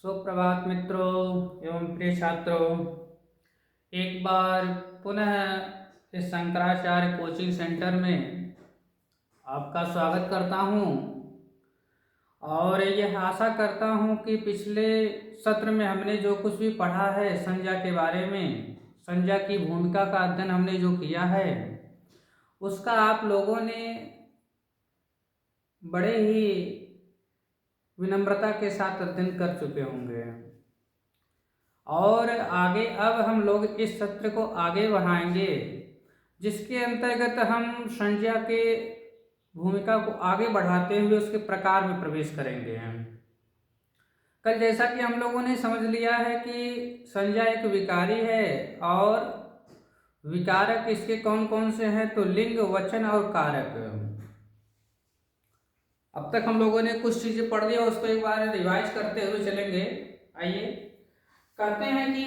सुप्रभात मित्रों एवं प्रिय छात्रों। एक बार पुनः इस शंकराचार्य कोचिंग सेंटर में आपका स्वागत करता हूं और यह आशा करता हूं कि पिछले सत्र में हमने जो कुछ भी पढ़ा है संज्ञा के बारे में, संज्ञा की भूमिका का अध्ययन हमने जो किया है उसका आप लोगों ने बड़े ही विनम्रता के साथ अध्ययन कर चुके होंगे और आगे अब हम लोग इस सत्र को आगे बढ़ाएंगे जिसके अंतर्गत हम संज्ञा के भूमिका को आगे बढ़ाते हुए उसके प्रकार में प्रवेश करेंगे। कल जैसा कि हम लोगों ने समझ लिया है कि संज्ञा एक विकारी है और विकारक इसके कौन कौन से हैं, तो लिंग, वचन और कारक। अब तक हम लोगों ने कुछ चीजें पढ़ ली, उसको एक बार रिवाइज करते हुए चलेंगे। आइए कहते हैं कि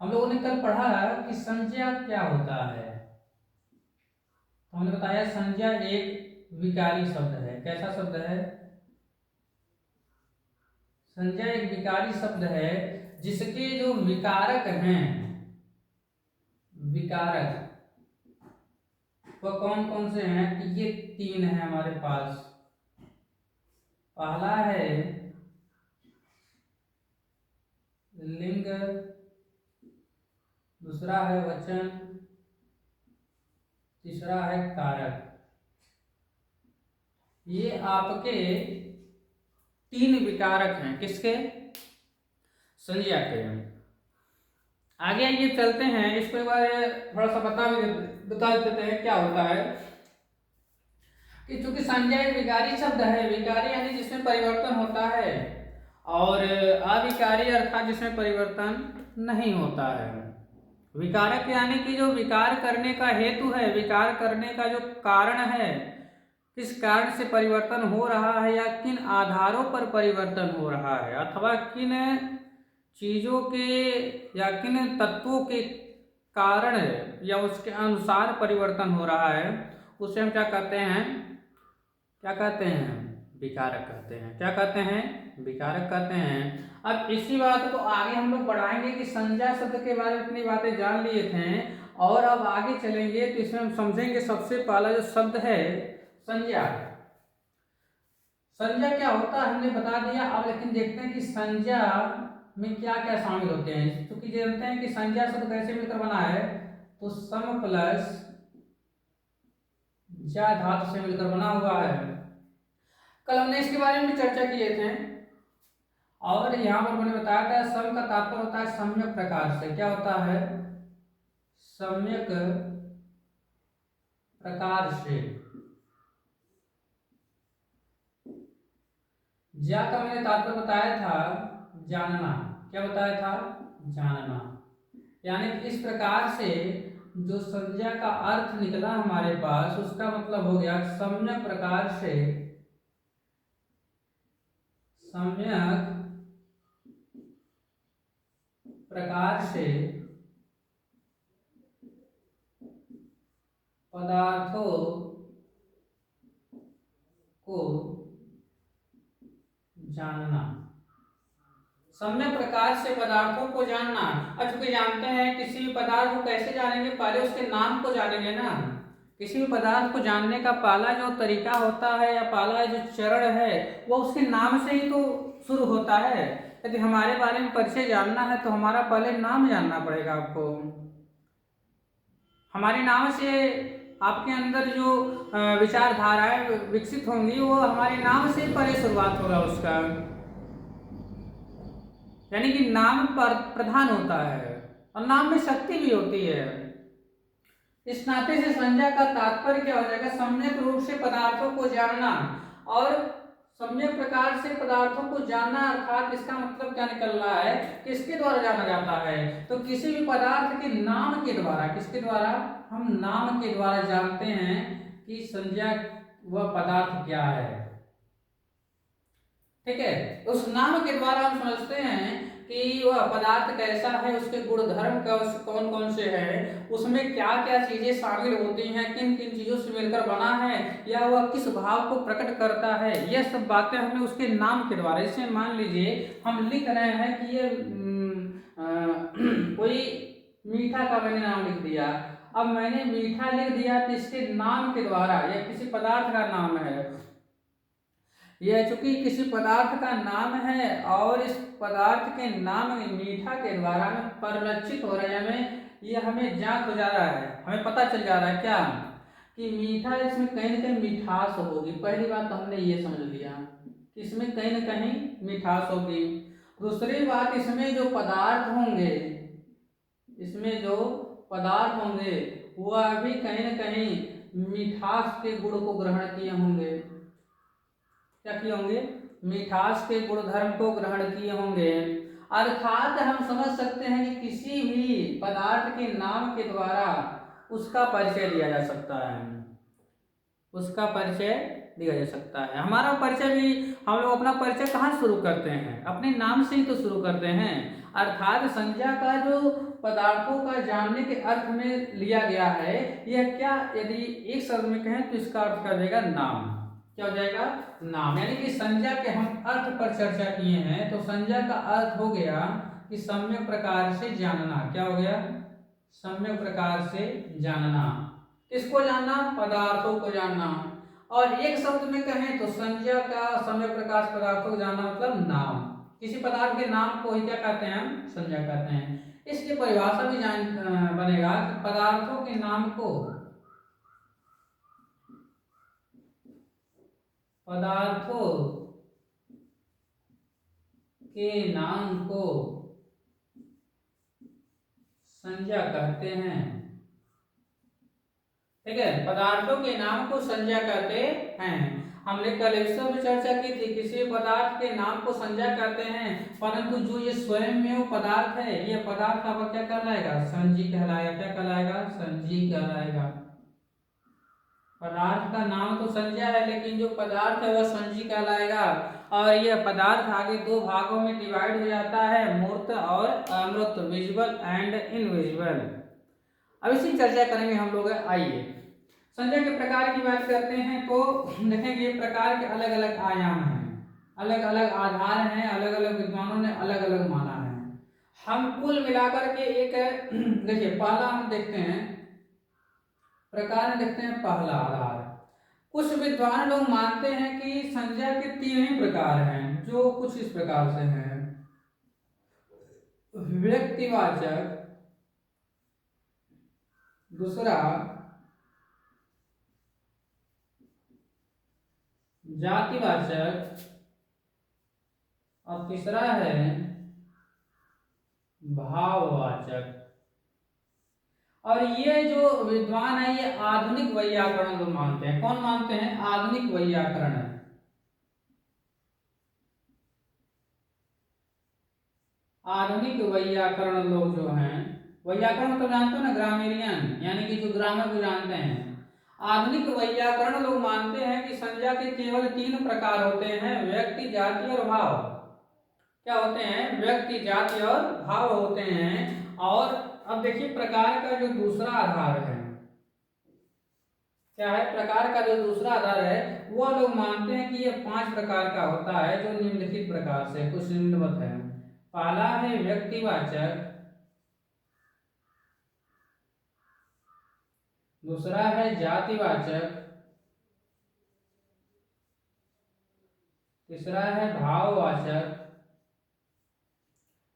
हम लोगों ने कल पढ़ा कि संज्ञा क्या होता है। तो हमने बताया संज्ञा एक विकारी शब्द है। कैसा शब्द है? संज्ञा एक विकारी शब्द है जिसके जो विकारक हैं, विकारक वो कौन कौन से हैं? ये तीन है हमारे पास। पहला है लिंग, दूसरा है वचन, तीसरा है कारक। ये आपके तीन विकारक हैं। किसके? संज्ञा के। आगे ये चलते हैं, इसको एक बार थोड़ा सा बता देते हैं क्या होता है कि चूंकि संज्ञा एक विकारी शब्द है, विकारी यानी जिसमें परिवर्तन होता है, और अविकारी अर्थात जिसमें परिवर्तन नहीं होता है। विकारक यानी कि जो विकार करने का हेतु है, विकार करने का जो कारण है, किस कारण से परिवर्तन हो रहा है या किन आधारों पर परिवर्तन हो रहा है, अथवा किन चीजों के या किन तत्वों के कारण या उसके अनुसार परिवर्तन हो रहा है, उसे हम क्या कहते हैं? क्या कहते हैं? विकारक कहते हैं। क्या कहते हैं? विकारक कहते हैं। अब इसी बात को आगे हम लोग बढ़ाएंगे कि संज्ञा शब्द के बारे में इतनी बातें जान लिए थे और अब आगे चलेंगे तो इसमें हम समझेंगे सबसे पहला जो शब्द है संज्ञा। संज्ञा क्या होता है हमने बता दिया। अब लेकिन देखते हैं कि संज्ञा में क्या क्या शामिल होते हैं। क्योंकि जानते हैं कि संज्ञा शब्द कैसे मिलकर बना है, तो सम प्लस ज्या धातु से मिलकर बना हुआ है। कल हमने इसके बारे में भी चर्चा किए थे और यहाँ पर मैंने बताया था सम का तात्पर्य होता है सम्यक प्रकार से। क्या होता है? सम्यक प्रकार से। ज्या का मैंने तात्पर्य बताया था जानना। क्या बताया था? जानना। यानी इस प्रकार से जो संज्ञा का अर्थ निकला हमारे पास, उसका मतलब हो गया सम्यक प्रकार से, सम्यक प्रकार से पदार्थों को जानना। सम्यक प्रकार से पदार्थों को जानना। अब चूंकि जानते हैं किसी भी पदार्थ को कैसे जानेंगे, पहले उसके नाम को जानेंगे ना। किसी भी पदार्थ को जानने का पहला जो तरीका होता है या पहला जो चरण है वो उसके नाम से ही तो शुरू होता है। यदि हमारे बारे में परिचय जानना है तो हमारा पहले नाम जानना पड़ेगा आपको। हमारे नाम से आपके अंदर जो विचारधाराएं विकसित होंगी वो हमारे नाम से पहले शुरुआत होगा उसका। यानी कि नाम पर प्रधान होता है और नाम में शक्ति भी होती है। इस नाते से संज्ञा का तात्पर्य क्या हो जाएगा? सम्यक रूप से पदार्थों को जानना। और सम्यक प्रकार से पदार्थों को जानना अर्थात इसका मतलब क्या निकल रहा है? किसके द्वारा जाना जाता है? तो किसी भी पदार्थ के नाम के द्वारा। किसके द्वारा? हम नाम के द्वारा जानते हैं कि संज्ञा वह पदार्थ क्या है। ठीक है, उस नाम के द्वारा हम समझते हैं कि वह पदार्थ कैसा है, उसके गुण धर्म कौन कौन से हैं, उसमें क्या क्या चीजें शामिल होती हैं, किन किन चीजों से मिलकर बना है, या वह किस भाव को प्रकट करता है, यह सब बातें हमें उसके नाम के द्वारा, जैसे मान लीजिए हम लिख रहे हैं कि ये कोई मीठा का मैंने नाम लिख दिया। अब मैंने मीठा लिख दिया तो इसके नाम के द्वारा, यह किसी पदार्थ का नाम है, यह चूंकि किसी पदार्थ का नाम है और इस पदार्थ के नाम में मीठा के द्वारा हमें परिलक्षित हो रहा है, हमें ज्ञात हो जा रहा है, हमें पता चल जा रहा है क्या कि मीठा, इसमें कहीं ना कहीं मिठास होगी। पहली बात तो हमने ये समझ लिया कि इसमें कहीं ना कहीं मिठास होगी। दूसरी बात, इसमें जो पदार्थ होंगे, इसमें जो पदार्थ होंगे वह भी कहीं न कहीं मिठास के गुण को ग्रहण किए होंगे। क्या किए होंगे? मिठास के गुण धर्म को ग्रहण किए होंगे। अर्थात हम समझ सकते हैं कि किसी भी पदार्थ के नाम के द्वारा उसका परिचय दिया जा सकता है, उसका परिचय दिया जा सकता है। हमारा परिचय भी, हम लोग अपना परिचय कहाँ शुरू करते हैं? अपने नाम से ही तो शुरू करते हैं। अर्थात संज्ञा का जो पदार्थों का जानने के अर्थ में लिया गया है, यह क्या, यदि एक शब्द में कहें तो इसका अर्थ कर देगा नाम। क्या हो जाएगा? नाम। यानी कि संज्ञा के हम अर्थ पर चर्चा किए हैं, तो संज्ञा का अर्थ हो गया कि सम्यक प्रकार से जानना। क्या हो गया? सम्यक प्रकार से जानना। किसको जानना? पदार्थों को जानना। और एक शब्द में कहें तो संज्ञा का सम्यक प्रकार से पदार्थों को जानना मतलब नाम। किसी पदार्थ के नाम को ही क्या कहते हैं? हम संज्ञा कहते हैं। इसकी परिभाषा भी बनेगा कि पदार्थों के नाम को, पदार्थों के नाम को संज्ञा कहते हैं। ठीक है, पदार्थों के नाम को संज्ञा कहते हैं। हमने कल एक में चर्चा की थी, किसी पदार्थ के नाम को संज्ञा कहते हैं, परंतु जो ये स्वयं में वो पदार्थ है, ये पदार्थ आपका क्या कहलाएगा? संज्ञी कहलाएगा। क्या कहलाएगा? संज्ञी कहलाएगा। पदार्थ का नाम तो संज्ञा है, लेकिन जो पदार्थ है वह संज्ञी कहलाएगा। और यह पदार्थ आगे दो भागों में डिवाइड हो जाता है, मूर्त और अमूर्त, विजुअल एंड इनविजिबल। अब इसकी चर्चा करेंगे हम लोग। आइए संज्ञा के प्रकार की बात करते हैं तो देखेंगे प्रकार के अलग अलग आयाम हैं, अलग अलग आधार हैं, अलग अलग विद्वानों ने अलग अलग माना है। हम कुल मिलाकर के एक देखिए, पहला हम देखते हैं प्रकार, देखते हैं पहला आधार। कुछ विद्वान लोग मानते हैं कि संज्ञा के तीन ही प्रकार हैं, जो कुछ इस प्रकार से हैं। व्यक्तिवाचक, दूसरा जातिवाचक, और तीसरा है भाववाचक। और ये जो विद्वान है ये आधुनिक वैयाकरण को मानते हैं। कौन मानते हैं? आधुनिक वैयाकरण। आधुनिक वैयाकरण लोग जो हैं, वैयाकरण तो जानते हो ना, ग्रामेरियन, यानी कि जो ग्रामर को जानते हैं। आधुनिक वैयाकरण लोग मानते हैं कि संज्ञा के केवल तीन प्रकार होते हैं, व्यक्ति, जाति और भाव। क्या होते हैं? व्यक्ति, जाति और भाव होते हैं। और अब देखिए प्रकार का जो दूसरा आधार है, क्या है? प्रकार का जो दूसरा आधार है वह लोग मानते हैं कि ये 5 प्रकार का होता है, जो निम्नलिखित प्रकार से कुछ निम्नवत है। पहला है व्यक्तिवाचक, दूसरा है जातिवाचक, तीसरा है भाववाचक,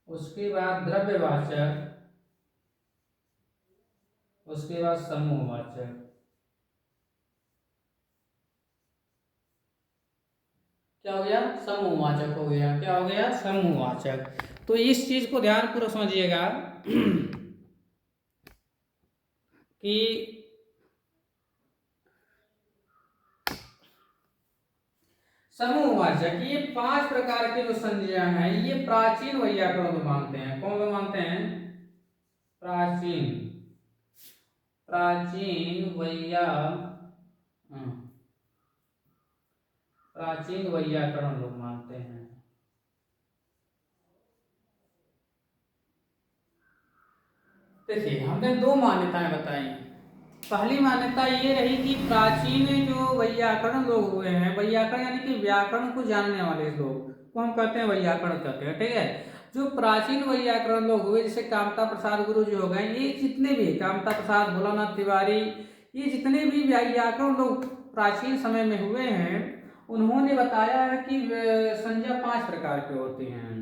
उसके बाद द्रव्यवाचक, उसके बाद समूहवाचक। क्या हो गया? समूहवाचक हो गया। क्या हो गया? समूहवाचक। तो इस चीज को ध्यानपूर्वक समझिएगा कि समूहवाचक, ये 5 प्रकार के जो संज्ञा हैं, ये प्राचीन वैयाकरण को मानते हैं। कौन लोग मानते हैं? प्राचीन, प्राचीन प्राचीन वैयाकरण लोग मानते हैं। देखिए हमने दो मान्यताएं बताई। पहली मान्यता ये रही कि प्राचीन जो वैयाकरण लोग हुए हैं, वैयाकरण यानी कि व्याकरण को जानने वाले लोग को हम कहते हैं वैयाकरण कहते हैं, ठीक है। जो प्राचीन वैयाकरण लोग हुए जैसे कामता प्रसाद गुरु जी हो गए, ये जितने भी कामता प्रसाद, भोलानाथ तिवारी, ये जितने भी व्याकरण लोग प्राचीन समय में हुए हैं, उन्होंने बताया है कि संज्ञा 5 प्रकार की होती हैं,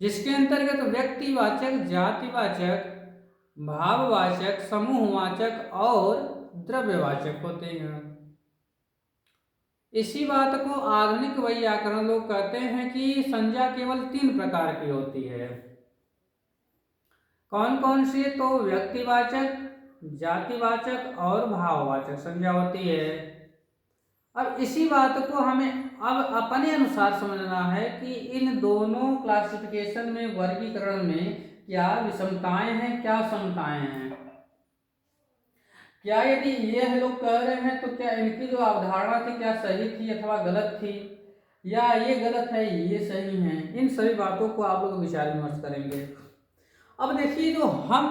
जिसके अंतर्गत व्यक्तिवाचक, जातिवाचक, भाववाचक, समूहवाचक और द्रव्यवाचक होते हैं। इसी बात को आधुनिक वैयाकरण लोग कहते हैं कि संज्ञा केवल 3 प्रकार की होती है। कौन कौन सी? तो व्यक्तिवाचक, जातिवाचक और भाववाचक संज्ञा होती है। अब इसी बात को हमें अब अपने अनुसार समझना है कि इन दोनों क्लासिफिकेशन में, वर्गीकरण में क्या विषमताएं हैं, क्या समताएं हैं। क्या यदि ये लोग कह रहे हैं तो क्या इनकी जो अवधारणा थी क्या सही थी अथवा गलत थी, या ये गलत है ये सही है, इन सभी बातों को आप लोग विचार विमर्श करेंगे। अब देखिए, जो हम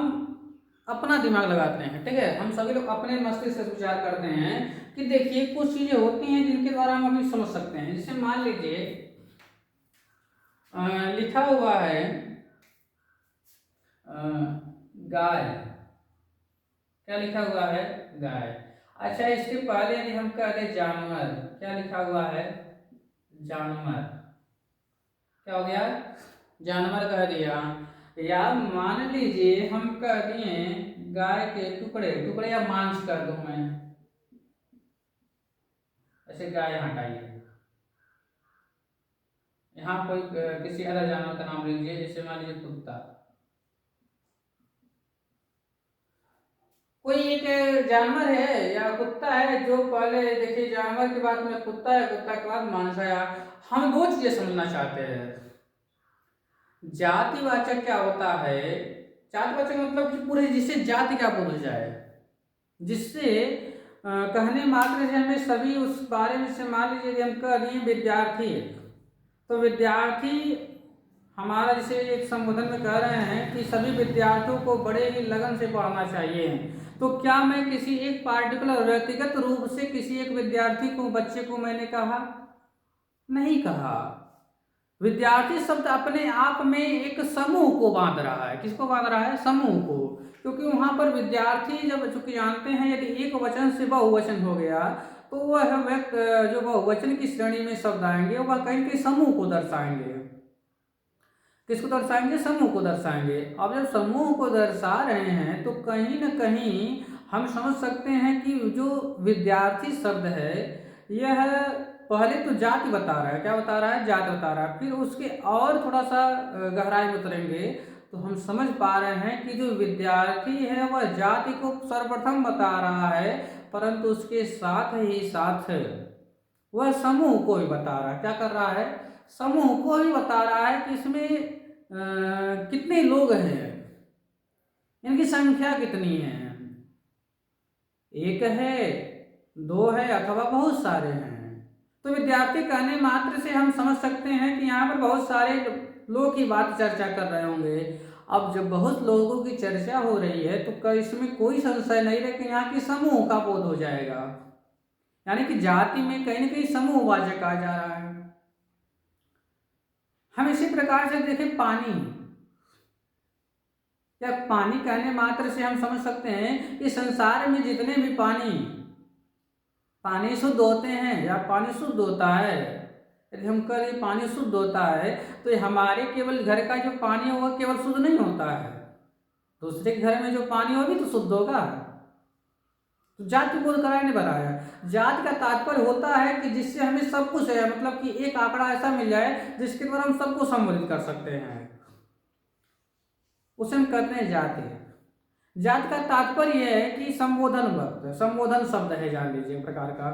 अपना दिमाग लगाते हैं, ठीक है, हम सभी लोग अपने मस्तिष्क से विचार करते हैं कि देखिए कुछ चीजें होती हैं जिनके द्वारा हम अभी समझ सकते हैं। जैसे मान लीजिए लिखा हुआ है गाय, क्या लिखा हुआ है? गाय। अच्छा, इसके पहले यदि हम कह दें जानवर, क्या लिखा हुआ है? जानवर। क्या हो गया? जानवर कह दिया। या मान लीजिए हम कह दिए गाय के टुकड़े, टुकड़े या मांस कर दूं मैं, ऐसे गाय हटाइए, यहाँ कोई किसी अलग जानवर का नाम लीजिए, जैसे मान लीजिए कुत्ता। कोई एक जानवर है या कुत्ता है जो पहले देखिए जानवर के बाद में कुत्ता है, कुत्ता के बाद मांस आया। हम दो चीजें समझना चाहते हैं। जातिवाचक क्या होता है? जातिवाचक मतलब कि पूरे जिससे जाति का बोला जाए, जिससे कहने मात्र से हमें सभी उस बारे में से, मान लीजिए यदि हम कह दिए विद्यार्थी, तो विद्यार्थी हमारा जैसे एक संबोधन में कह रहे हैं कि सभी विद्यार्थियों को बड़े ही लगन से पढ़ना चाहिए, तो क्या मैं किसी एक पार्टिकुलर व्यक्तिगत रूप से किसी एक विद्यार्थी को, बच्चे को मैंने कहा? नहीं कहा। विद्यार्थी शब्द अपने आप में एक समूह को बांध रहा है। किसको बांध रहा है? समूह को। क्योंकि वहां पर विद्यार्थी जब, चूंकि जानते हैं यदि एक वचन से बहुवचन हो गया तो वह व्यक्ति जो बहुवचन की श्रेणी में शब्द आएंगे वह कहीं कहीं समूह को दर्शाएंगे। किसको दर्शाएंगे? समूह को दर्शाएंगे। अब जब समूह को दर्शा रहे हैं तो कहीं ना कहीं हम समझ सकते हैं कि जो विद्यार्थी शब्द है यह पहले तो जाति बता रहा है। क्या बता रहा है? जाति बता रहा है। फिर उसके और थोड़ा सा गहराई में उतरेंगे तो हम समझ पा रहे हैं कि जो विद्यार्थी है वह जाति को सर्वप्रथम बता रहा है, परंतु उसके साथ ही साथ वह समूह को भी बता रहा है। क्या कर रहा है? समूह को भी बता रहा है कि इसमें कितने लोग हैं, इनकी संख्या कितनी है, एक है, दो है अथवा बहुत सारे हैं। तो विद्यार्थी कहने मात्र से हम समझ सकते हैं कि यहाँ पर बहुत सारे लोग की बात चर्चा कर रहे होंगे। अब जब बहुत लोगों की चर्चा हो रही है तो इसमें कोई संशय नहीं रहे कि यहाँ की समूह का बोध हो जाएगा, यानी कि जाति में कहीं ना कहीं समूहवाचक आ जा रहा है। हम इसी प्रकार से देखें पानी, या पानी कहने मात्र से हम समझ सकते हैं कि संसार में जितने भी पानी शुद्ध होते हैं या पानी शुद्ध होता है, यदि हम कहें पानी शुद्ध होता है तो हमारे केवल घर का जो पानी होगा केवल शुद्ध नहीं होता है, दूसरे के घर में जो पानी होगी तो शुद्ध होगा। तो जाति बोध कराने बनाया। जाति का तात्पर्य होता है कि जिससे हमें सब कुछ है, मतलब कि एक आंकड़ा ऐसा मिल जाए जिसके द्वारा हम सबको संबोधित कर सकते हैं, उसे हम कहते हैं जाति। जाति का तात्पर्य यह है कि संबोधन वक्त, संबोधन शब्द है, जान लीजिए एक प्रकार का।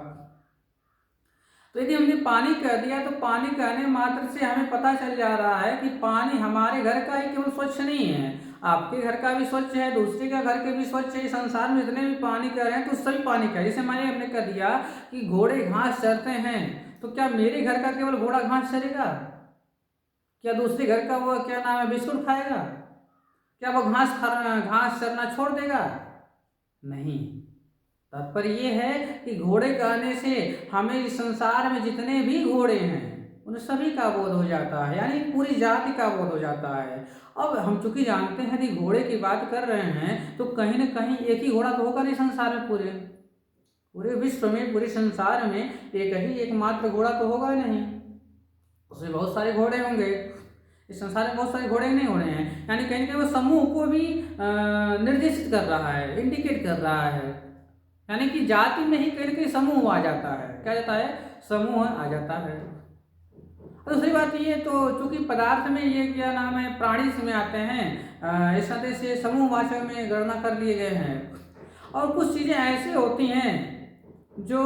तो यदि हमने पानी कह दिया तो पानी कहने मात्र से हमें पता चल जा रहा है कि पानी हमारे घर का ही केवल स्वच्छ नहीं है, आपके घर का भी स्वच्छ है, दूसरे का घर के भी स्वच्छ है। संसार में जितने भी पानी कह रहे हैं तो सभी पानी का। जैसे मैंने हमने कह दिया कि घोड़े घास चरते हैं, तो क्या मेरे घर का केवल घोड़ा घास चरेगा? क्या दूसरे घर का वो क्या नाम है बिस्कुट खाएगा? क्या वो घास चरना छोड़ देगा? नहीं। तात्पर्य ये है कि घोड़े कहने से हमें इस संसार में जितने भी घोड़े हैं उन सभी का बोध हो जाता है, यानी पूरी जाति का बोध हो जाता है। अब हम चूंकि जानते हैं कि घोड़े की बात कर रहे हैं तो कहीं ना कहीं एक ही घोड़ा तो होगा नहीं संसार में, पूरे पूरे विश्व में, पूरे संसार में एक ही एकमात्र घोड़ा तो होगा नहीं, उसमें बहुत सारे घोड़े होंगे। इस संसार में बहुत सारे घोड़े नहीं हो रहे हैं, यानी कहीं ना कहीं वो समूह को भी निर्देशित कर रहा है, इंडिकेट कर रहा है, यानी कि जाति में ही कहीं ना कहीं समूह आ जाता है। क्या जाता है? समूह आ जाता है। और दूसरी बात ये, तो चूंकि पदार्थ में ये क्या नाम है, प्राणी में आते हैं, इस तरह से समूहवाचक में गणना कर लिए गए हैं। और कुछ चीजें ऐसी होती हैं जो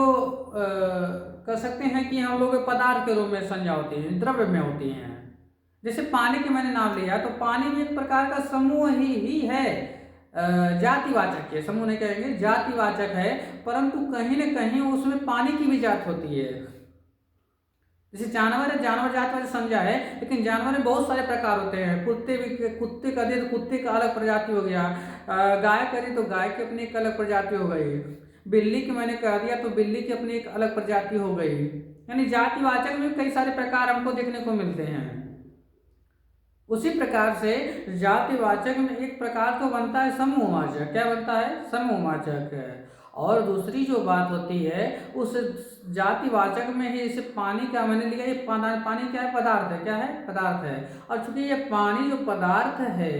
कह सकते हैं कि हम लोग पदार्थ के रूप में संज्ञा होती है, द्रव्य में होती हैं। जैसे पानी के मैंने नाम लिया, तो पानी भी एक प्रकार का समूह ही है, जातिवाचक है, समूह नहीं कहेंगे, जातिवाचक है, परंतु कहीं न कहीं उसमें पानी की भी जात होती है। जैसे जानवर है, जानवर जात वाले समझा है, लेकिन जानवर में बहुत सारे प्रकार होते हैं। कुत्ते का दे तो कुत्ते का अलग प्रजाति हो गया, गाय करी तो गाय की अपनी एक अलग प्रजाति हो गई, बिल्ली की मैंने कह दिया तो बिल्ली की अपनी एक अलग प्रजाति हो गई। यानी जातिवाचक में कई सारे प्रकार हमको देखने को मिलते हैं। उसी प्रकार से जातिवाचक में एक प्रकार तो बनता है समूहवाचक। क्या बनता है? समूहवाचक है। और दूसरी जो बात होती है उस जातिवाचक में ही, इसे पानी का मैंने लिया, ये पानी क्या है? पदार्थ है। क्या है? पदार्थ है। और चूंकि ये पानी जो पदार्थ है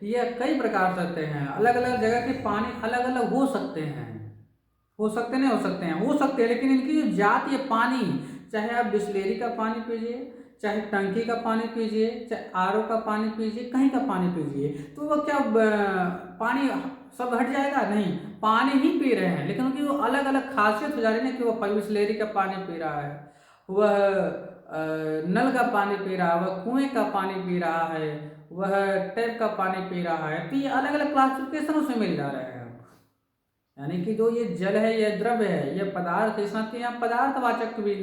ये कई प्रकार से होते हैं, अलग अलग जगह के पानी अलग अलग हो सकते हैं, हो सकते नहीं हो सकते हैं, हो सकते हैं, लेकिन इनकी जो जाति है पानी, चाहे आप बिस्लेरी का पानी पीजिए, चाहे टंकी का पानी पीजिए, चाहे आरओ का पानी पीजिए, कहीं का पानी पीजिए, तो वह क्या पानी सब हट जाएगा? नहीं, पानी ही पी रहे हैं, लेकिन उनकी वो अलग अलग खासियत हो जा रही है ना, कि वह बिस्लेरी का पानी पी रहा है, वह नल का पानी पी रहा है, वह कुएं का पानी पी रहा है, वह टैप का पानी पी रहा है। तो ये अलग अलग क्लासिफिकेशन उसमें मिल जा रहे हैं। यानी कि जो ये जल है, ये द्रव्य है, ये पदार्थ है, इसमें यहाँ पदार्थवाचक भी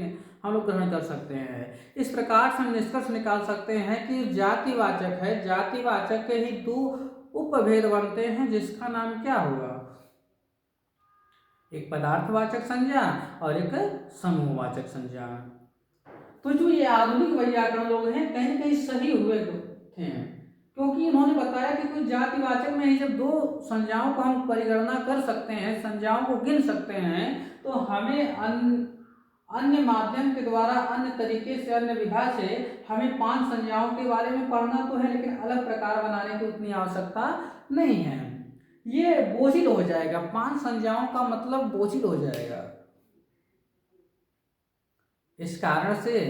हम लोग ग्रहण कर सकते हैं। इस प्रकार से हम निष्कर्ष निकाल सकते हैं कि जातिवाचक है, जातिवाचक के ही दो उपभेद बनते हैं, जिसका नाम क्या होगा? एक पदार्थवाचक संज्ञा और एक समूहवाचक संज्ञा। तो जो ये आधुनिक वैयाकरण लोग हैं कहीं ना कहीं सही हुए थे, क्योंकि इन्होंने बताया कि कोई जातिवाचक में ही जब दो संज्ञाओं को हम परिगणना कर सकते हैं, संज्ञाओं को गिन सकते हैं, तो हमें अन्य माध्यम के द्वारा, अन्य तरीके से, अन्य विधा से हमें 5 संज्ञाओं के बारे में पढ़ना तो है, लेकिन अलग प्रकार बनाने की उतनी आवश्यकता नहीं है। ये बोझिल हो जाएगा, 5 संज्ञाओं का मतलब बोझिल हो जाएगा। इस कारण से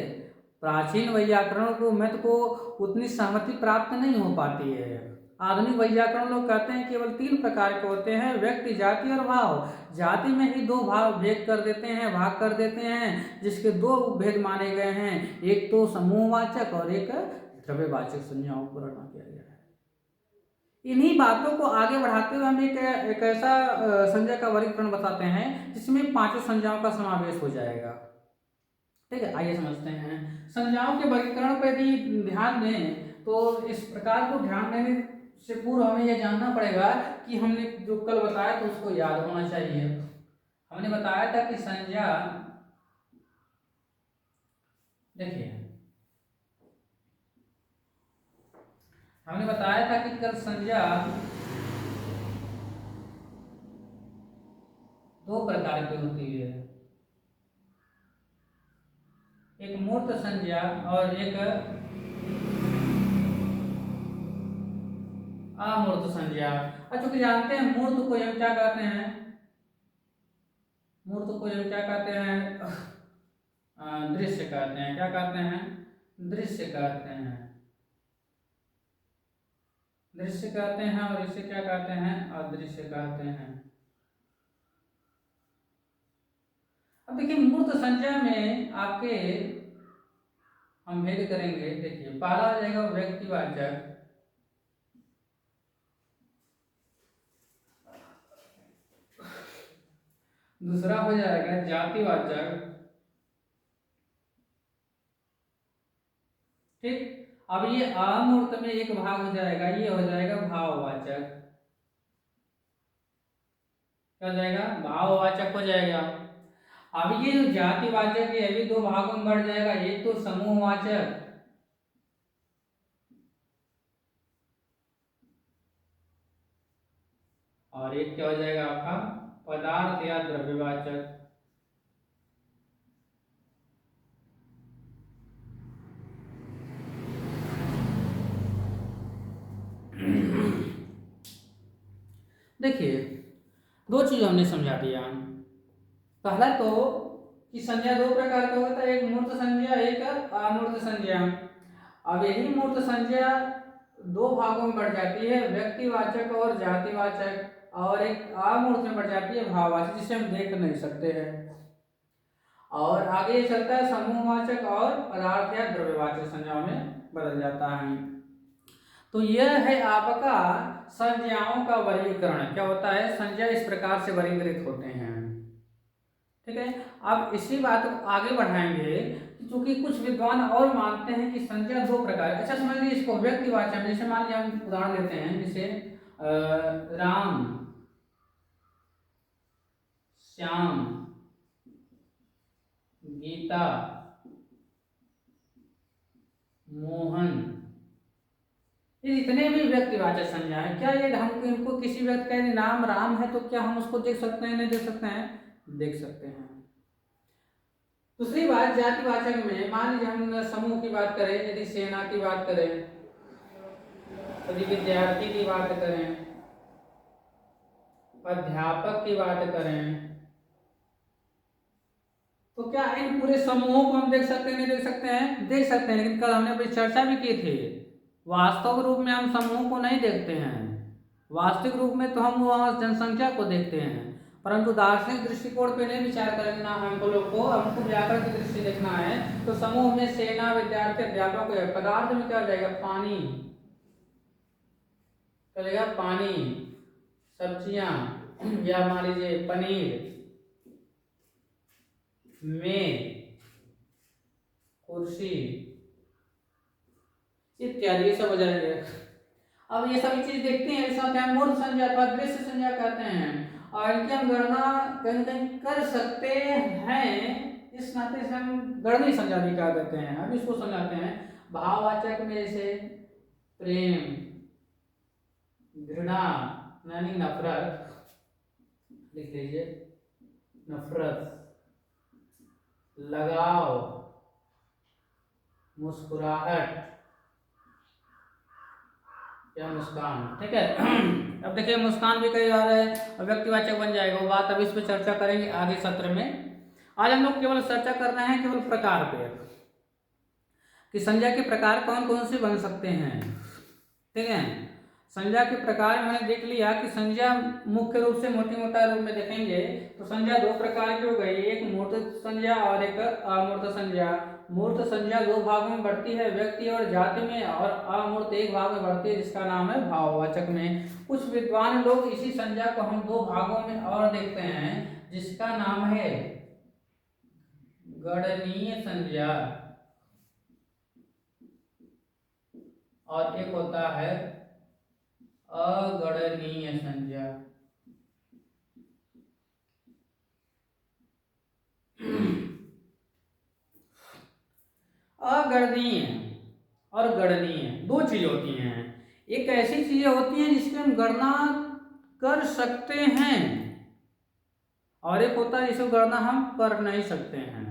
प्राचीन वैयाकरण को मत को उतनी सहमति प्राप्त नहीं हो पाती है। आधुनिक वैयाकरण लोग कहते हैं केवल 3 प्रकार के होते हैं, व्यक्ति, जाति और भाव। जाति में ही 2 भाग भेद कर देते हैं, भाग कर देते हैं, जिसके 2 भेद माने गए हैं, एक तो समूहवाचक और एक द्रव्यवाचक संज्ञाओं को गणना किया गया है। इन्हीं बातों को आगे बढ़ाते हुए हम एक ऐसा संज्ञा का वर्गीकरण बताते हैं जिसमें 5 संज्ञाओं का समावेश हो जाएगा। ठीक है, आइए समझते हैं। संज्ञाओं के वर्गीकरण पर यदि ध्यान दें तो इस प्रकार को ध्यान देने से पूर्व हमें यह जानना पड़ेगा कि हमने जो कल बताया तो उसको याद होना चाहिए। हमने बताया था कि संज्ञा, देखिए हमने बताया था कि कल संज्ञा 2 प्रकार की होती है, एक मूर्त संज्ञा और एक अमूर्त संज्ञा। चूंकि जानते हैं मूर्त को हम क्या कहते हैं, मूर्त को हम क्या कहते हैं, दृश्य कहते हैं। क्या कहते हैं? दृश्य कहते हैं, दृश्य कहते हैं। और इसे क्या कहते हैं? अदृश्य कहते हैं। अब देखिए मूर्त संज्ञा में आपके हम भेद करेंगे। देखिए पहला आ जाएगा व्यक्तिवाचक, दूसरा हो जाएगा जातिवाचक, ठीक, अब ये अमूर्त में एक भाग हो जाएगा, ये हो जाएगा भाववाचक। क्या हो जाएगा? भाववाचक हो जाएगा। अब ये जो जातिवाचक है अभी दो भागों में बढ़ जाएगा, एक तो समूहवाचक और एक क्या हो जाएगा आपका? पदार्थ या द्रव्यवाचक। देखिए दो चीज हमने समझा दिया। पहला तो कि संज्ञा दो प्रकार का होता है, एक मूर्त संज्ञा, एक अमूर्त संज्ञा। अब यही मूर्त संज्ञा दो भागों में बढ़ जाती है, व्यक्तिवाचक और जातिवाचक, और एक अमूर्त में बढ़ जाती है भाववाचक, जिसे हम देख नहीं सकते हैं। और आगे चलता है समूहवाचक और पदार्थ या द्रव्यवाचक संज्ञाओं में बदल जाता है। तो यह है आपका संज्ञाओं का वर्गीकरण। क्या होता है? संज्ञा इस प्रकार से वर्गीकृत होते हैं। ठीक है, अब इसी बात को आगे बढ़ाएंगे क्योंकि कुछ विद्वान और मानते हैं कि संज्ञा दो प्रकार। अच्छा समझ लीजिए इसको व्यक्तिवाचक, जैसे मान लीजिए हम उदाहरण लेते हैं, जैसे राम, श्याम, गीता, मोहन, ये जितने भी व्यक्तिवाचक संज्ञा है, क्या ये हम इनको किसी व्यक्ति का नाम राम है तो क्या हम उसको देख सकते हैं? नहीं देख सकते हैं? देख सकते हैं। दूसरी बात जातिवाचक में, मान लीजिए हम समूह की बात करें, यदि सेना की बात करें, यदि विद्यार्थी की बात करें, अध्यापक की बात करें, तो क्या इन पूरे समूहों को हम देख सकते हैं? नहीं देख सकते हैं? देख सकते हैं, लेकिन कल हमने अपनी चर्चा भी की थी, वास्तविक रूप में हम समूह को नहीं देखते हैं। वास्तविक रूप में तो हम वहाँ जनसंख्या को देखते हैं, परंतु दार्शनिक दृष्टिकोण पे नहीं विचार करना है हमको, लोग को हमको व्याकरण की दृष्टि देखना है। तो समूह में सेना, विद्यार्थी, अध्यापक है। पदार्थ में क्या हो जाएगा? पानी चलेगा, पानी, सब्जियां, या मान लीजिए पनीर, मेज, कुर्सी इत्यादि सब हो जाएंगे। अब ये सभी चीज देखते हैं, इसका क्या मूर्त संज्ञा अथवा दृश्य संज्ञा कहते हैं, और इनकी हम गणना कहीं कहीं कर सकते हैं, इस नाते से हम गणनीय संज्ञा भी कह देते हैं। अब इसको समझाते हैं। भाववाचक में जैसे प्रेम, घृणा यानी नफरत, लिख लीजिए, नफरत, लगाव, मुस्कुराहट या मुस्कान। ठीक है, अब देखिए मुस्कान भी कई बार है व्यक्तिवाचक बन जाएगा, वो बात अब इस पर चर्चा करेंगे आगे सत्र में। आज हम लोग केवल चर्चा करना है केवल प्रकार पे, कि संज्ञा के प्रकार कौन कौन से बन सकते हैं। ठीक है, संज्ञा के प्रकार मैंने देख लिया कि संज्ञा मुख्य रूप से मोटी मोटा रूप में देखेंगे तो संज्ञा दो प्रकार की हो गई, एक मूर्त संज्ञा और एक अमूर्त संज्ञा। मूर्त संज्ञा दो भागों में बढ़ती है, व्यक्ति और जाति में, और अमूर्त एक भाग में बढ़ती है जिसका नाम है भाववाचक में। कुछ विद्वान लोग इसी संज्ञा को हम दो भागों में और देखते हैं, जिसका नाम है गणनीय संज्ञा और एक होता है अगणनीय संज्ञा। अगणनीय और गणनीय दो चीज होती हैं। एक ऐसी चीजें होती हैं जिसकी हम गणना कर सकते हैं, और एक होता है जिसको गणना हम कर नहीं सकते हैं,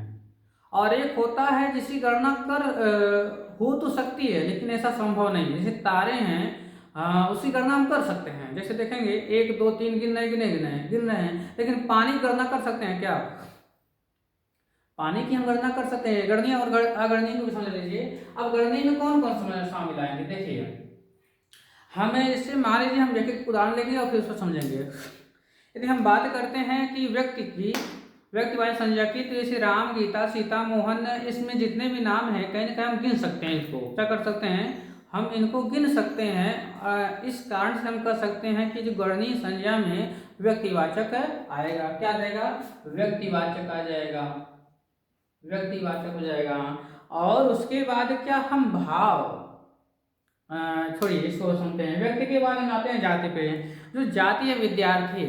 और एक होता है जिसकी गणना हो तो सकती है लेकिन ऐसा संभव नहीं। जैसे तारे हैं, उसकी गणना हम कर सकते हैं, जैसे देखेंगे 1 2 3 गिन रहे हैं, लेकिन पानी की गणना कर सकते हैं क्या? पानी की हम गणना कर सकते हैं। गणनीय और अगणनीय को भी समझ लीजिए। अब गणनीय में कौन कौन शामिल आएंगे? देखिए हमें इससे मान लीजिए हम एक उदाहरण लेंगे और फिर उसको समझेंगे। यदि हम बात करते हैं कि व्यक्तिवाचक संज्ञा की, तो जैसे राम, गीता, सीता, मोहन, इसमें जितने भी नाम हैं कहीं ना कहीं हम गिन सकते हैं। इसको क्या कर सकते हैं? हम इनको गिन सकते हैं। इस कारण से हम कह सकते हैं कि जो गणनीय संज्ञा में व्यक्तिवाचक आएगा। क्या आ जाएगा? व्यक्तिवाचक आ जाएगा, व्यक्तिवाचक हो जाएगा। और उसके बाद क्या, हम भाव छोड़िए इसको सुनते हैं। व्यक्ति के बाद हम आते हैं जाति पे। जो जाति है विद्यार्थी,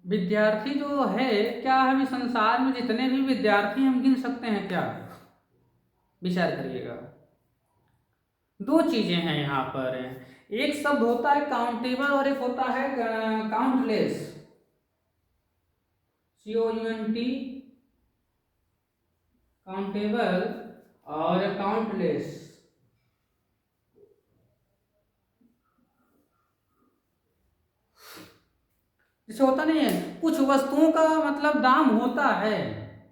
विद्यार्थी जो है, क्या हम इस संसार में जितने भी विद्यार्थी हम गिन सकते हैं क्या? विचार करिएगा। दो चीजें हैं यहाँ पर, एक शब्द होता है काउंटेबल और एक होता है काउंटलेस, COUNT, काउंटेबल और काउंटलेस। जैसे होता नहीं है, कुछ वस्तुओं का मतलब दाम होता है,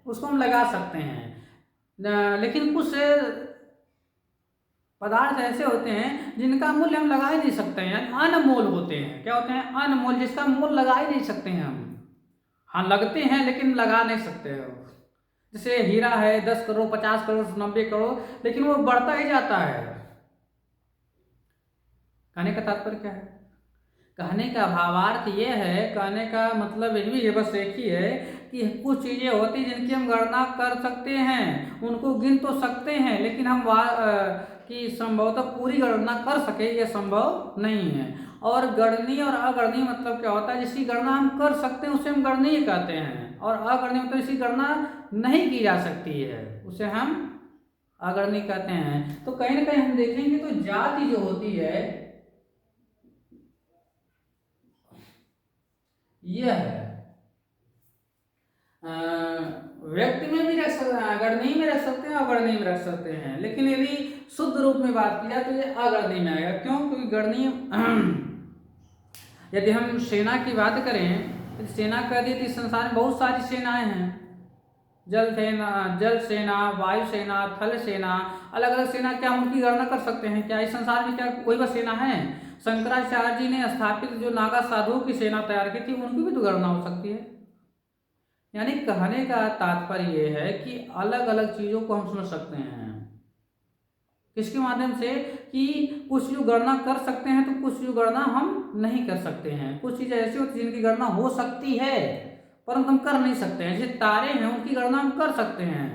उसको हम लगा सकते हैं, लेकिन कुछ पदार्थ ऐसे होते हैं जिनका मूल्य हम लगा ही नहीं सकते हैं, यानी अनमोल होते हैं। क्या होते हैं? अनमोल, जिसका मूल्य लगा ही नहीं सकते हैं हम। हाँ लगते हैं लेकिन लगा नहीं सकते हो। जैसे हीरा है 10 करोड़ 50 करोड़ 90 करोड़, लेकिन वो बढ़ता ही जाता है। कहने का तात्पर्य क्या है? कहने का भावार्थ ये है, कहने का मतलब यही है, बस एक ही है कि कुछ चीज़ें होती जिनकी हम गणना कर सकते हैं, उनको गिन तो सकते हैं, लेकिन हम कि संभवतः पूरी गणना कर सके ये संभव नहीं है। और गणनीय और अगणनीय मतलब क्या होता है? जिसकी गणना हम कर सकते हैं उसे हम गणनीय कहते हैं, और अगणनीय मतलब जिसकी गणना नहीं की जा सकती है उसे हम अगणनीय कहते हैं। तो कहीं ना कहीं हम देखेंगे तो जाति जो होती है यह है, व्यक्ति में भी रख सकते हैं, अगणनीय में रख सकते हैं, अगणनीय में रख सकते हैं, लेकिन यदि शुद्ध रूप में बात की जाए तो ये अगणनीय में आएगा। क्यों? क्योंकि गणनीय यदि हम सेना की बात करें तो सेना कह दी तो संसार में बहुत सारी सेनाएं हैं, जल सेना, वायु सेना, थल सेना, अलग अलग सेना। क्या उनकी गणना कर सकते हैं क्या? इस संसार में क्या कोई बस सेना है? शंकराचार्य जी ने स्थापित जो नागा साधुओं की सेना तैयार की थी, उनकी भी तो गणना हो सकती है। यानी कहने का तात्पर्य यह है कि अलग अलग चीजों को हम समझ सकते हैं, किसके माध्यम से? कि कुछ जो गणना कर सकते हैं तो कुछ जो गणना हम नहीं कर सकते हैं। कुछ चीजें ऐसी होती हैं जिनकी गणना हो सकती है परंतु हम कर नहीं सकते हैं। जैसे तारे हैं, उनकी गणना हम कर सकते हैं,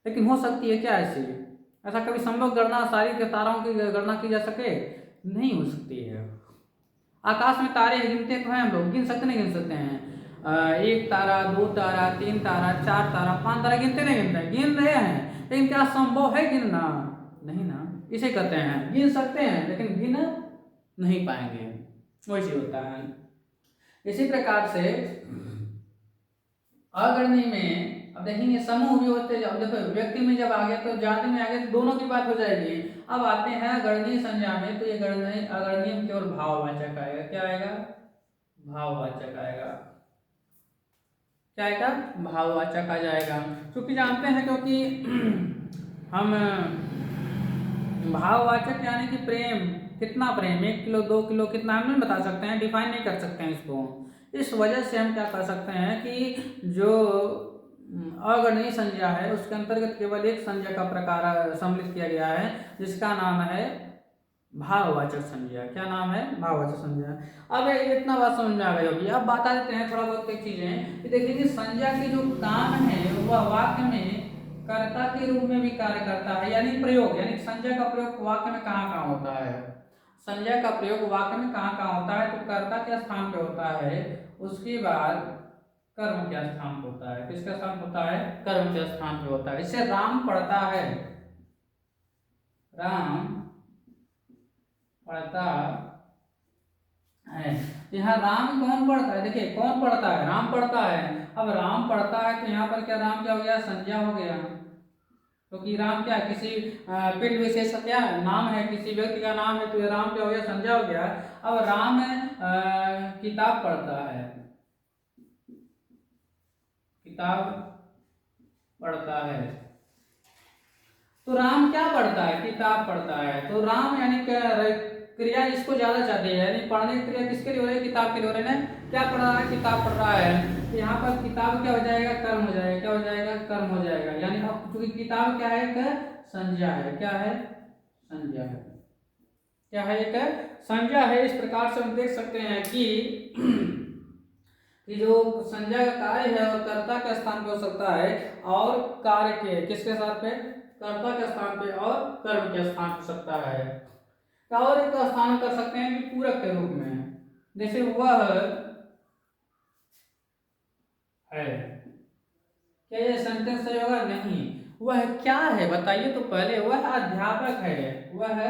लेकिन हो सकती है क्या ऐसी? ऐसा कभी संभव गणना सारी के तारों की गणना की जा सके? नहीं हो सकती है। आकाश में तारे गिनते तो हैं हम लोग, गिन सकते नहीं गिन सकते हैं? 1 तारा, 2 तारा, 3 तारा, 4 तारा, 5 तारा गिनते नहीं गिनते? गिन रहे हैं, लेकिन क्या संभव है गिनना? नहीं ना। इसे कहते हैं गिन सकते हैं लेकिन गिन नहीं पाएंगे, वैसे होता है। इसी प्रकार से अगणनीय में अब देखेंगे समूह भी होते हैं। अब देखो व्यक्ति में जब आ गया तो जाति में आ गया तो दोनों की बात हो जाएगी। अब आते हैं गणनीय संज्ञा में, तो ये गणनीय अगणनीय में केवल भाववाचक आएगा। क्या आएगा? भाववाचक आएगा। क्या आएगा? भाववाचक आ जाएगा। क्योंकि जानते हैं, क्योंकि हम भाववाचक यानी कि प्रेम, कितना प्रेम, 1 किलो 2 किलो कितना, हम नहीं बता सकते हैं, डिफाइन नहीं कर सकते हैं इसको। इस वजह से हम क्या कर सकते हैं कि जो अगणनीय संज्ञा है उसके अंतर्गत केवल एक संज्ञा का प्रकार सम्मिलित किया गया है, जिसका नाम है भाववाचक संज्ञा। क्या नाम है? भाववाचक संज्ञा। अब इतना बात समझ में आ गई होगी। अब बता देते हैं थोड़ा बहुत एक चीजें कि देखिए कि संज्ञा के जो काम है वह वाक्य में कर्ता के रूप में भी कार्य करता है, यानी प्रयोग, यानी संज्ञा का प्रयोग वाक्य में कहाँ कहाँ होता है? संज्ञा का प्रयोग वाक्य में कहाँ कहाँ होता है? तो कर्ता के स्थान पे होता है, उसके बाद कर्म के स्थान पे होता है। किसका स्थान होता है? कर्म के स्थान पे होता है। इससे राम पढ़ता है, राम पढ़ता है। यहाँ राम कौन पढ़ता है? देखिए कौन पढ़ता है? राम पढ़ता है। अब राम पढ़ता है तो यहाँ पर क्या राम क्या हो गया? संज्ञा हो गया, क्योंकि राम क्या किसी पिंड विशेष क्या नाम है, किसी व्यक्ति का नाम है, तो ये राम क्या हो गया? संज्ञा हो गया। अब राम किताब पढ़ता है, किताब पढ़ता है, तो राम क्या पढ़ता है? किताब पढ़ता है। तो राम यानी क्रिया इसको ज्यादा चाहते हैं, यानी पढ़ने की क्रिया किसके लिए हो रही है? किताब के लिए हो रही है। क्या पढ़ रहा है? किताब पढ़ रहा है। तो यहाँ पर किताब क्या हो जाएगा? कर्म हो जाएगा। क्या हो जाएगा? कर्म हो जाएगा। यानी अब क्योंकि किताब क्या है? एक संज्ञा है। क्या है? संज्ञा है। क्या है? एक संज्ञा है। इस प्रकार से हम देख सकते हैं कि जो संज्ञा का कार्य है और कर्ता के स्थान पे हो सकता है, और कार्य के किसके साथ पे? कर्ता के स्थान पे और कर्म के स्थान पे सकता है। क्या और एक स्थान कर सकते हैं कि पूरक के रूप में, जैसे वह है, क्या ये सेंटेंस सही होगा? नहीं। वह क्या है बताइए तो पहले। वह अध्यापक है, वह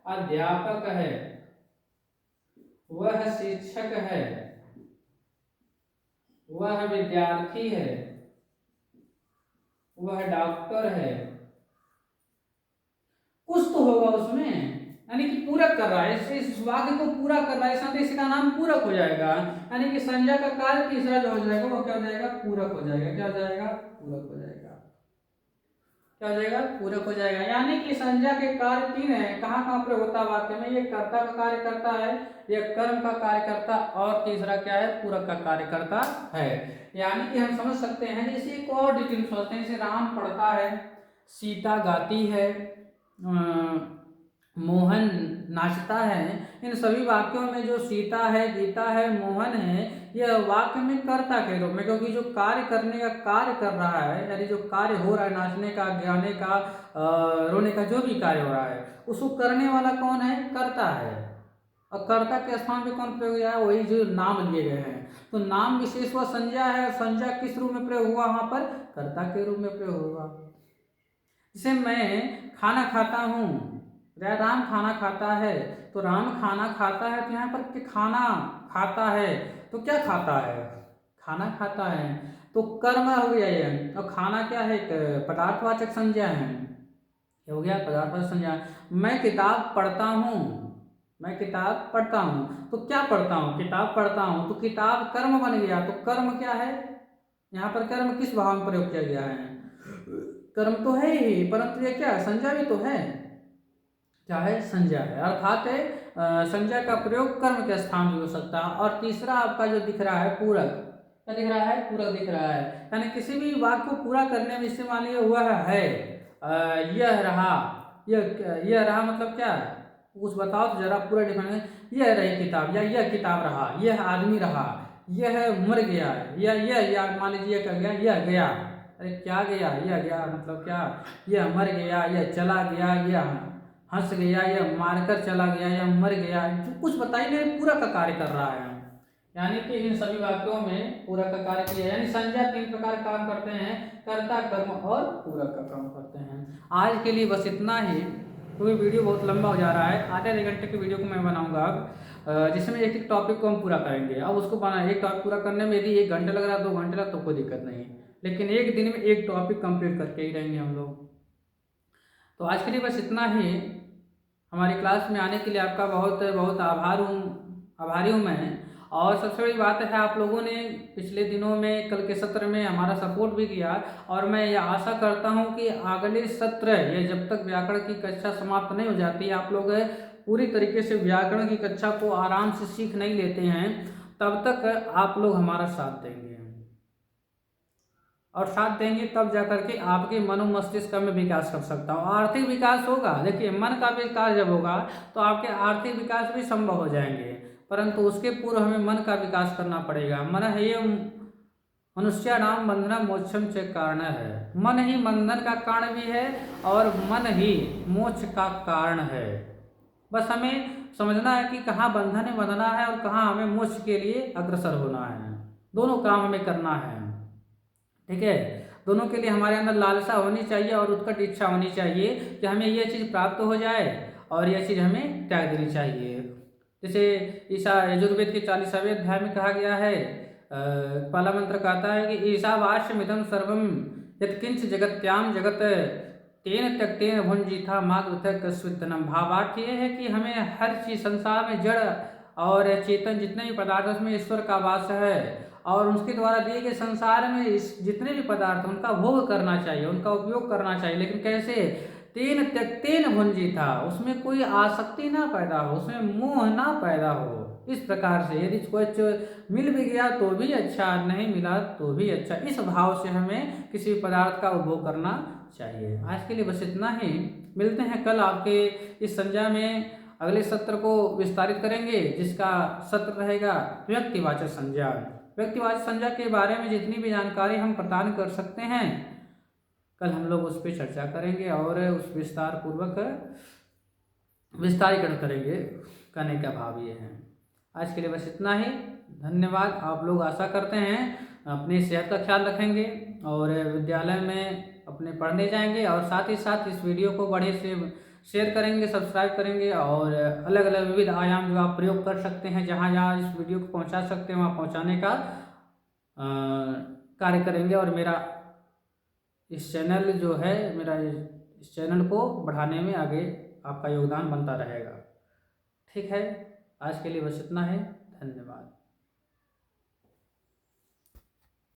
अध्यापक है, वह शिक्षक है, वह विद्यार्थी है, वह डॉक्टर है। कुछ तो होगा उसमें, यानी कि पूरक कर रहा है, इस वाक्य को पूरा कर रहा है, साथ इसका नाम पूरक हो जाएगा। यानी कि संज्ञा का कार्य तीसरा जो हो जाएगा वो क्या हो जाएगा? पूरक हो जाएगा। क्या हो जाएगा? पूरक हो जाएगा। क्या हो जाएगा? पूरक हो जाएगा। यानी कि संज्ञा के कार्य तीन है। कहाँ कहाँ पर होता है वाक्य में? ये कर्ता का कार्य करता है, ये कर्म का कार्य करता, और तीसरा क्या है? पूरक का कार्य करता है। यानी कि हम समझ सकते हैं, जैसे एक और डिटेल सोचते हैं, जैसे राम पढ़ता है, सीता गाती है, मोहन नाचता है। इन सभी वाक्यों में जो सीता है, गीता है, मोहन है, यह वाक्य में कर्ता के रूप में, क्योंकि जो कार्य करने का कार्य कर रहा है, यानी जो कार्य हो रहा है, नाचने का, गाने का, रोने का, जो भी कार्य हो रहा है, उसको करने वाला कौन है? कर्ता है। और कर्ता के स्थान पे कौन प्रयोग किया है? वही जो नाम लिए गए हैं। तो नाम विशेष हुआ संज्ञा है, और संज्ञा किस रूप में प्रयोग हुआ? वहां पर कर्ता के रूप में प्रयोग हुआ। जैसे मैं खाना खाता हूँ, राम खाना खाता है, तो राम खाना खाता है, तो यहाँ पर कि खाना खाता है, तो क्या खाता है? खाना खाता है। तो कर्म हो गया ये, और खाना क्या है? एक पदार्थवाचक संज्ञा है। हो गया पदार्थवाचक संज्ञा। मैं किताब पढ़ता हूँ, मैं किताब पढ़ता हूँ, तो क्या पढ़ता हूँ? किताब पढ़ता हूँ, तो किताब कर्म बन गया। तो कर्म क्या है? यहाँ पर कर्म किस भाव में प्रयोग किया गया है? कर्म तो है ही, परंतु ये क्या है? संज्ञा भी तो है। क्या है? संज्ञा है। अर्थात संज्ञा का प्रयोग कर्म के स्थान भी हो सकता है। और तीसरा आपका जो दिख रहा है पूरक, क्या दिख रहा है? पूरक दिख रहा है। यानी किसी भी वाक्य को पूरा करने में, इससे मान लीजिए हुआ है, यह रहा, यह रहा मतलब क्या? कुछ बताओ तो जरा पूरा डिफाइन। यह रही किताब, या यह किताब रहा, यह आदमी रहा, यह मर गया, या मान लीजिए क्या गया? यह गया। अरे क्या गया? यह गया मतलब क्या? यह मर गया, यह चला गया, यह हंस गया, यह मारकर चला गया, या मर गया। जो कुछ बताइए नहीं, पूरक का कार्य कर रहा है। यानी कि इन सभी वाक्यों में पूरक का कार्य किया। यानी संज्ञा तीन प्रकार काम करते हैं, कर्ता, कर्म और पूरक का काम करते हैं। आज के लिए बस इतना ही, क्योंकि वीडियो बहुत लंबा हो जा रहा है। आधे घंटे की वीडियो को मैं बनाऊंगा अब, जिसमें एक एक टॉपिक को हम पूरा करेंगे। अब उसको एक टॉपिक पूरा करने में यदि 1 घंटा लग रहा है, 2 घंटे लगा, तो कोई दिक्कत नहीं है, लेकिन एक दिन में एक टॉपिक कंप्लीट करके ही रहेंगे हम लोग। तो आज के लिए बस इतना ही। हमारी क्लास में आने के लिए आपका बहुत बहुत आभारी हूँ मैं। और सबसे बड़ी बात है, आप लोगों ने पिछले दिनों में, कल के सत्र में हमारा सपोर्ट भी किया, और मैं यह आशा करता हूँ कि अगले सत्र, या जब तक व्याकरण की कक्षा समाप्त नहीं हो जाती, आप लोग पूरी तरीके से व्याकरण की कक्षा को आराम से सीख नहीं लेते हैं, तब तक आप लोग हमारा साथ देंगे। और साथ देंगे तब जाकर के आपके मनो मस्तिष्क में विकास कर सकता हूँ। आर्थिक विकास होगा। देखिए, मन का विकास जब होगा तो आपके आर्थिक विकास भी संभव हो जाएंगे, परंतु उसके पूर्व हमें मन का विकास करना पड़ेगा। मन है ये मनुष्य नाम बंधन मोक्षम च कारण है। मन ही बंधन का कारण भी है, और मन ही मोक्ष का कारण है। बस हमें समझना है कि कहाँ बंधन में बंधना है और कहाँ हमें मोक्ष के लिए अग्रसर होना है। दोनों काम हमें करना है, ठीक है। दोनों के लिए हमारे अंदर लालसा होनी चाहिए और उत्कट इच्छा होनी चाहिए कि हमें यह चीज़ प्राप्त हो जाए, और यह चीज़ हमें त्याग देनी चाहिए। जैसे ईशा यजुर्वेद के 40वें अध्याय में कहा गया है, पहला मंत्र कहता है कि ईशावास्यमिदं सर्वम यत्किंच जगत्याम जगत तेन त्यक्तेन भुंजीथा माग्रथकस्वितनम। भावार्थ ये है कि हमें हर चीज़ संसार में, जड़ और चेतन जितने भी पदार्थ, उसमें ईश्वर का वास है, और उसके द्वारा दिए गए संसार में जितने भी पदार्थ, उनका भोग करना चाहिए, उनका उपयोग करना चाहिए। लेकिन कैसे? तेन त्यक्तेन भुंजीथा, उसमें कोई आसक्ति ना पैदा हो, उसमें मोह ना पैदा हो। इस प्रकार से यदि कुछ मिल भी गया तो भी अच्छा, नहीं मिला तो भी अच्छा, इस भाव से हमें किसी पदार्थ का उपभोग करना चाहिए। आज के लिए बस इतना ही। मिलते हैं कल आपके इस संज्ञा में। अगले सत्र को विस्तारित करेंगे, जिसका सत्र रहेगा व्यक्तिवाचक संज्ञा। व्यक्तिवाचक संज्ञा के बारे में जितनी भी जानकारी हम प्रदान कर सकते हैं, कल हम लोग उस पर चर्चा करेंगे और उस विस्तारीकरण करेंगे, करने का भाव ये है। आज के लिए बस इतना ही। धन्यवाद। आप लोग आशा करते हैं अपनी सेहत का ख्याल रखेंगे और विद्यालय में अपने पढ़ने जाएंगे, और साथ ही साथ इस वीडियो को बड़े से शेयर करेंगे, सब्सक्राइब करेंगे, और अलग अलग विविध आयाम जो आप प्रयोग कर सकते हैं, जहाँ जहाँ इस वीडियो को पहुँचा सकते हैं वहाँ पहुँचाने का कार्य करेंगे। और मेरा इस चैनल जो है, मेरा इस चैनल को बढ़ाने में आगे आपका योगदान बनता रहेगा। ठीक है, आज के लिए बस इतना है। धन्यवाद।